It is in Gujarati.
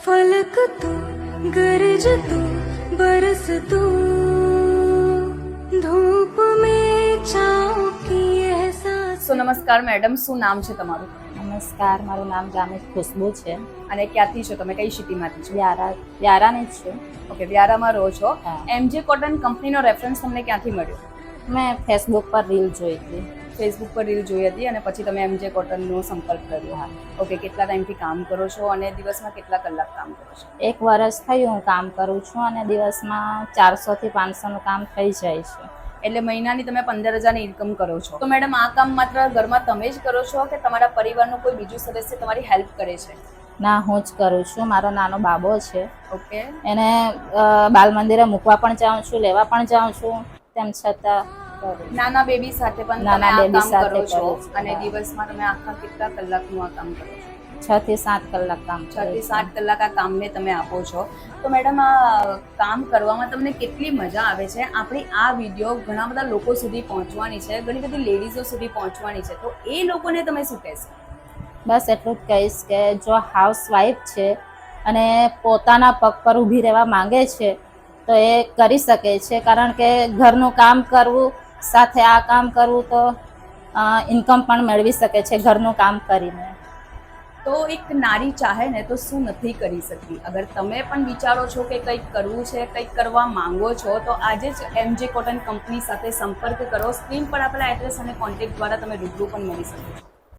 फलक तू गरज तू बरस तू धूप में छाँव की एहसास। સો નમસ્કાર મેડમ, શું નામ છે તમારું? નમસ્કાર, મારું નામ જામિત ખુશ્બુ છે. અને ક્યાંથી છો તમે? કઈ સિટીમાંથી છો? વ્યારાની જ છું. ઓકે, વ્યારામાં રહો છો. હા. એમજે કોટન કંપનીનો રેફરન્સ તમને ક્યાંથી મળ્યો? મેં ફેસબુક પર રીલ જોઈ હતી. ફેસબુક પર રીલ જોઈ હતી અને પછી તમે એમજે કોટનનો સંપર્ક કર્યો. હા. ઓકે, કેટલા ટાઈમથી કામ કરો છો અને દિવસમાં કેટલા કલાક કામ કરો છો? 1 વર્ષ થયું હું કામ કરું છું અને દિવસમાં 400 થી 500 નું કામ થઈ જાય છે. એટલે મહિનાની તમે 15,000 ઇન્કમ કરો છો. તો મેડમ, આ કામ માત્ર ઘરમાં તમે જ કરો છો કે તમારા પરિવારનો કોઈ બીજું સદસ્ય તમારી હેલ્પ કરે છે? ના, હું જ કરું છું. મારો નાનો બાબો છે, ઓકે. એને બાલ મંદિરે મૂકવા પણ જાઉં છું, લેવા પણ જાઉં છું. તેમ છતાં કરું. નાના બેબી સાથે પણ તમે નાના આ બેબી કામ સાથે કરો છો કરું છું. અને હા. દિવસમાં તમે આખા કેટલા કલાકનું આ કામ કરો છો? 6 થી 7 કલાક કામ 6 કરું થી છું. 7 કલાક આ કામને તમે આપો છો. તો મેડમ, આ કામ કરવામાં તમને કેટલી મજા આવે છે? આપણી આ વિડીયો ઘણા બધા લોકો સુધી પહોંચવાની છે, ઘણી બધી લેડીઝો સુધી પહોંચવાની છે, તો એ લોકોને તમે શું કહેશો? બસ એટલું જ કહીશ કે જો હાઉસવાઈફ છે અને પોતાના પગ પર ઊભી રહેવા માંગે છે તો એ કરી શકે છે, કારણ કે ઘરનું કામ કરવું સાથે આ કામ કરવું તો ઇન્કમ પણ મેળવી શકે છે ઘરનું કામ કરીને. તો એક નારી ચાહે ને તો શું નથી કરી શકતી? અગર તમે પણ વિચારો છો કે કંઈક કરવું છે, કંઈક કરવા માંગો છો, તો આજે જ એમજે કોટન કંપની સાથે સંપર્ક કરો. સ્ક્રીન પર આપેલા એડ્રેસ અને કોન્ટેક્ટ દ્વારા તમે રૂબરૂ પણ મળી શકો છો.